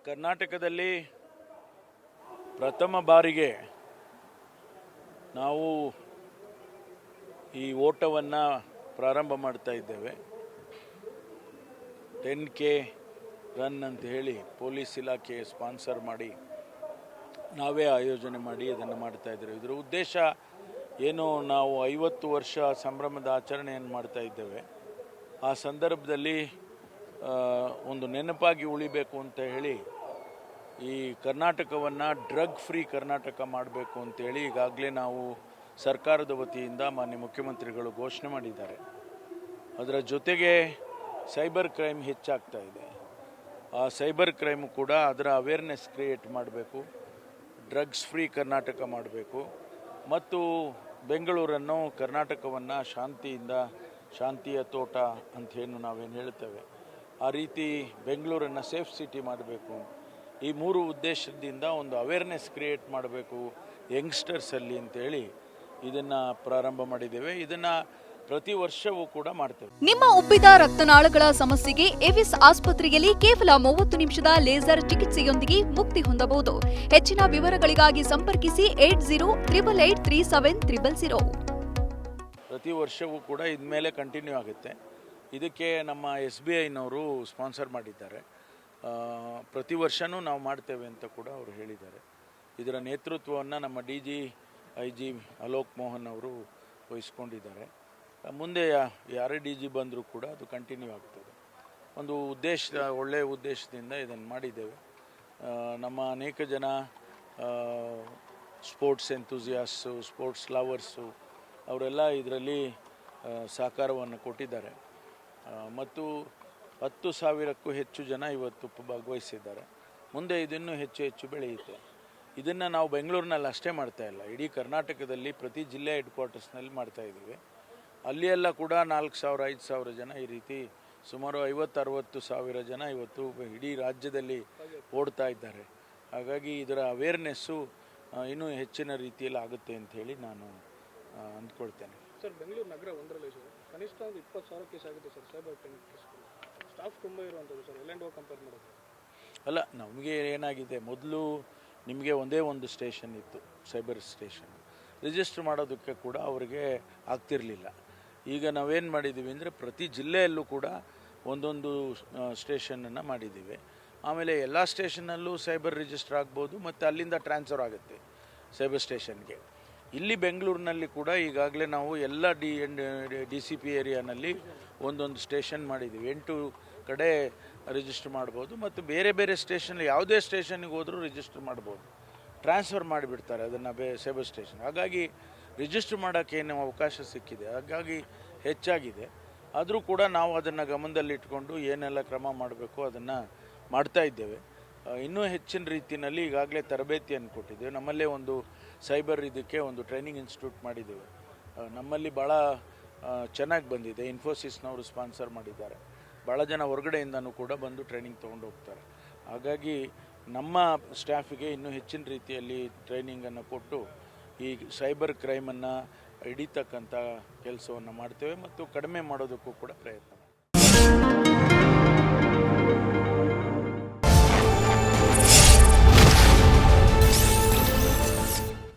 ಕರ್ನಾಟಕದಲ್ಲಿ ಪ್ರಥಮ ಬಾರಿಗೆ ನಾವು ಈ ಓಟವನ್ನು ಪ್ರಾರಂಭ ಮಾಡ್ತಾ ಇದ್ದೇವೆ. 10K ರನ್ ಅಂತ ಹೇಳಿ ಪೊಲೀಸ್ ಇಲಾಖೆ ಸ್ಪಾನ್ಸರ್ ಮಾಡಿ ನಾವೇ ಆಯೋಜನೆ ಮಾಡಿ ಅದನ್ನು ಮಾಡ್ತಾ ಇದ್ದೇವೆ. ಇದರ ಉದ್ದೇಶ ಏನು, ನಾವು 50 ವರ್ಷ ಸಂಭ್ರಮದ ಆಚರಣೆಯನ್ನು ಮಾಡ್ತಾ ಇದ್ದೇವೆ. ಆ ಸಂದರ್ಭದಲ್ಲಿ ಒಂದು ನೆನಪಾಗಿ ಉಳಿಬೇಕು ಅಂತ ಹೇಳಿ ಈ ಕರ್ನಾಟಕವನ್ನು ಡ್ರಗ್ ಫ್ರೀ ಕರ್ನಾಟಕ ಮಾಡಬೇಕು ಅಂತೇಳಿ ಈಗಾಗಲೇ ನಾವು ಸರ್ಕಾರದ ವತಿಯಿಂದ ಮಾನ್ಯ ಮುಖ್ಯಮಂತ್ರಿಗಳು ಘೋಷಣೆ ಮಾಡಿದ್ದಾರೆ. ಅದರ ಜೊತೆಗೆ ಸೈಬರ್ ಕ್ರೈಮ್ ಹೆಚ್ಚಾಗ್ತಾ ಇದೆ. ಆ ಸೈಬರ್ ಕ್ರೈಮು ಕೂಡ ಅದರ ಅವೇರ್ನೆಸ್ ಕ್ರಿಯೇಟ್ ಮಾಡಬೇಕು, ಡ್ರಗ್ಸ್ ಫ್ರೀ ಕರ್ನಾಟಕ ಮಾಡಬೇಕು ಮತ್ತು ಬೆಂಗಳೂರನ್ನು ಕರ್ನಾಟಕವನ್ನು ಶಾಂತಿಯ ತೋಟ ಅಂತೇನು ನಾವೇನು ಹೇಳ್ತೇವೆ ಆ ರೀತಿ ಬೆಂಗಳೂರನ್ನು ಸೇಫ್ ಸಿಟಿ ಮಾಡಬೇಕು. ಈ 3 ಉದ್ದೇಶದಿಂದ ಒಂದು ಅವೇರ್ನೆಸ್ ಕ್ರಿಯೇಟ್ ಮಾಡಬೇಕು ಯಂಗ್ಸ್ಟರ್ಸಲ್ಲಿ ಅಂತೇಳಿ ಇದನ್ನು ಪ್ರಾರಂಭ ಮಾಡಿದ್ದೇವೆ. ಇದನ್ನು ಪ್ರತಿ ವರ್ಷವೂ ಕೂಡ ಮಾಡ್ತೇವೆ. ನಿಮ್ಮ ಉಬ್ಬಿದ ರಕ್ತನಾಳಗಳ ಸಮಸ್ಯೆಗೆ ಎವಿಸ್ ಆಸ್ಪತ್ರೆಯಲ್ಲಿ ಕೇವಲ 30 ನಿಮಿಷದ ಲೇಸರ್ ಚಿಕಿತ್ಸೆಯೊಂದಿಗೆ ಮುಕ್ತಿ ಹೊಂದಬಹುದು. ಹೆಚ್ಚಿನ ವಿವರಗಳಿಗಾಗಿ ಸಂಪರ್ಕಿಸಿ 8088837300. ಪ್ರತಿ ವರ್ಷವೂ ಕೂಡ ಇದ್ಮೇಲೆ ಕಂಟಿನ್ಯೂ ಆಗುತ್ತೆ. ಇದಕ್ಕೆ ನಮ್ಮ SBIನವರು ಸ್ಪಾನ್ಸರ್ ಮಾಡಿದ್ದಾರೆ. ಪ್ರತಿ ವರ್ಷವೂ ನಾವು ಮಾಡ್ತೇವೆ ಅಂತ ಕೂಡ ಅವರು ಹೇಳಿದ್ದಾರೆ. ಇದರ ನೇತೃತ್ವವನ್ನು ನಮ್ಮ IG ಅಲೋಕ್ ಮೋಹನ್ ಅವರು ವಹಿಸ್ಕೊಂಡಿದ್ದಾರೆ. ಮುಂದೆ ಯಾರೇ DG ಬಂದರೂ ಕೂಡ ಅದು ಕಂಟಿನ್ಯೂ ಆಗ್ತದೆ. ಒಂದು ಒಳ್ಳೆಯ ಉದ್ದೇಶದಿಂದ ಇದನ್ನು ಮಾಡಿದ್ದೇವೆ. ನಮ್ಮ ಅನೇಕ ಜನ ಸ್ಪೋರ್ಟ್ಸ್ ಎಂಥೂಸಿಯಾಸ್ಟು, ಸ್ಪೋರ್ಟ್ಸ್ ಲವರ್ಸು ಅವರೆಲ್ಲ ಇದರಲ್ಲಿ ಸಹಕಾರವನ್ನು ಕೊಟ್ಟಿದ್ದಾರೆ ಮತ್ತು 10,000ಕ್ಕೂ ಹೆಚ್ಚು ಜನ ಇವತ್ತು ಭಾಗವಹಿಸಿದ್ದಾರೆ. ಮುಂದೆ ಇದನ್ನು ಹೆಚ್ಚು ಬೆಳೆಯುತ್ತೆ. ಇದನ್ನು ನಾವು ಬೆಂಗಳೂರಿನಲ್ಲಿ ಅಷ್ಟೇ ಮಾಡ್ತಾ ಇಲ್ಲ, ಇಡೀ ಕರ್ನಾಟಕದಲ್ಲಿ ಪ್ರತಿ ಜಿಲ್ಲೆ ಹೆಡ್ ಕ್ವಾರ್ಟರ್ಸ್ನಲ್ಲಿ ಮಾಡ್ತಾ ಇದ್ದೀವಿ. ಅಲ್ಲಿಯೆಲ್ಲ ಕೂಡ 4,000-5,000 ಜನ ಈ ರೀತಿ ಸುಮಾರು 50-60 ಸಾವಿರ ಜನ ಇವತ್ತು ಇಡೀ ರಾಜ್ಯದಲ್ಲಿ ಓಡ್ತಾ ಇದ್ದಾರೆ. ಹಾಗಾಗಿ ಇದರ ಅವೇರ್ನೆಸ್ಸು ಇನ್ನೂ ಹೆಚ್ಚಿನ ರೀತಿಯಲ್ಲಿ ಆಗುತ್ತೆ ಅಂತ ಹೇಳಿ ನಾನು ಅಂದ್ಕೊಳ್ತೇನೆ. ಸರ್, ಬೆಂಗಳೂರು ನಗರ ಒಂದರಲ್ಲಿ ಕನಿಷ್ಠ 20,000 ಕೇಸ್ ಆಗಿದೆ ಸರ್. ಸೈಬರ್ ಕ್ರೈಮ್ ಸ್ಟಾಫ್ ತುಂಬ ಇರುವಂಥದ್ದು ಸರ್, ಎಲ್ಲೆಂಡೋ ಕಂಪೇರ್ ಮಾಡೋದು ಅಲ್ಲ. ನಮಗೆ ಏನಾಗಿದೆ, ಮೊದಲು ನಿಮಗೆ ಒಂದೇ ಒಂದು ಸ್ಟೇಷನ್ ಇತ್ತು, ಸೈಬರ್ ಸ್ಟೇಷನ್. ರಿಜಿಸ್ಟರ್ ಮಾಡೋದಕ್ಕೆ ಕೂಡ ಅವರಿಗೆ ಆಗ್ತಿರಲಿಲ್ಲ. ಈಗ ನಾವೇನು ಮಾಡಿದ್ದೀವಿ ಅಂದರೆ ಪ್ರತಿ ಜಿಲ್ಲೆಯಲ್ಲೂ ಕೂಡ ಒಂದೊಂದು ಸ್ಟೇಷನನ್ನು ಮಾಡಿದ್ದೀವಿ. ಆಮೇಲೆ ಎಲ್ಲ ಸ್ಟೇಷನ್ನಲ್ಲೂ ಸೈಬರ್ ರಿಜಿಸ್ಟರ್ ಆಗ್ಬೋದು ಮತ್ತು ಅಲ್ಲಿಂದ ಟ್ರಾನ್ಸ್ಫರ್ ಆಗುತ್ತೆ ಸೈಬರ್ ಸ್ಟೇಷನ್ಗೆ. ಇಲ್ಲಿ ಬೆಂಗಳೂರಿನಲ್ಲಿ ಕೂಡ ಈಗಾಗಲೇ ನಾವು ಎಲ್ಲ DCP ಏರಿಯಾನಲ್ಲಿ ಒಂದೊಂದು ಸ್ಟೇಷನ್ ಮಾಡಿದ್ದೀವಿ. 8 ಕಡೆ ರಿಜಿಸ್ಟರ್ ಮಾಡ್ಬೋದು ಮತ್ತು ಬೇರೆ ಸ್ಟೇಷನ್, ಯಾವುದೇ ಸ್ಟೇಷನ್ಗೆ ಹೋದರೂ ರಿಜಿಸ್ಟರ್ ಮಾಡ್ಬೋದು. ಟ್ರಾನ್ಸ್ಫರ್ ಮಾಡಿಬಿಡ್ತಾರೆ ಅದನ್ನು ಸೈಬರ್ ಸ್ಟೇಷನ್. ಹಾಗಾಗಿ ರಿಜಿಸ್ಟರ್ ಮಾಡೋಕ್ಕೇನು ಅವಕಾಶ ಸಿಕ್ಕಿದೆ, ಹಾಗಾಗಿ ಹೆಚ್ಚಾಗಿದೆ. ಆದರೂ ಕೂಡ ನಾವು ಅದನ್ನು ಗಮನದಲ್ಲಿಟ್ಕೊಂಡು ಏನೆಲ್ಲ ಕ್ರಮ ಮಾಡಬೇಕು ಅದನ್ನು ಮಾಡ್ತಾ ಇದ್ದೇವೆ. ಇನ್ನೂ ಹೆಚ್ಚಿನ ರೀತಿಯಲ್ಲಿ ಈಗಾಗಲೇ ತರಬೇತಿಯನ್ನು ಕೊಟ್ಟಿದ್ದೇವೆ. ನಮ್ಮಲ್ಲೇ ಒಂದು ಸೈಬರ್ ಇದಕ್ಕೆ ಒಂದು ಟ್ರೈನಿಂಗ್ ಇನ್ಸ್ಟಿಟ್ಯೂಟ್ ಮಾಡಿದ್ದೇವೆ. ನಮ್ಮಲ್ಲಿ ಭಾಳ ಚೆನ್ನಾಗಿ ಬಂದಿದೆ. ಇನ್ಫೋಸಿಸ್ನವರು ಸ್ಪಾನ್ಸರ್ ಮಾಡಿದ್ದಾರೆ. ಭಾಳ ಜನ ಹೊರಗಡೆಯಿಂದನೂ ಕೂಡ ಬಂದು ಟ್ರೈನಿಂಗ್ ತೊಗೊಂಡು ಹೋಗ್ತಾರೆ. ಹಾಗಾಗಿ ನಮ್ಮ ಸ್ಟಾಫಿಗೆ ಇನ್ನೂ ಹೆಚ್ಚಿನ ರೀತಿಯಲ್ಲಿ ಟ್ರೈನಿಂಗನ್ನು ಕೊಟ್ಟು ಈ ಸೈಬರ್ ಕ್ರೈಮನ್ನು ಹಿಡಿತಕ್ಕಂಥ ಕೆಲಸವನ್ನು ಮಾಡ್ತೇವೆ ಮತ್ತು ಕಡಿಮೆ ಮಾಡೋದಕ್ಕೂ ಕೂಡ ಪ್ರಯತ್ನ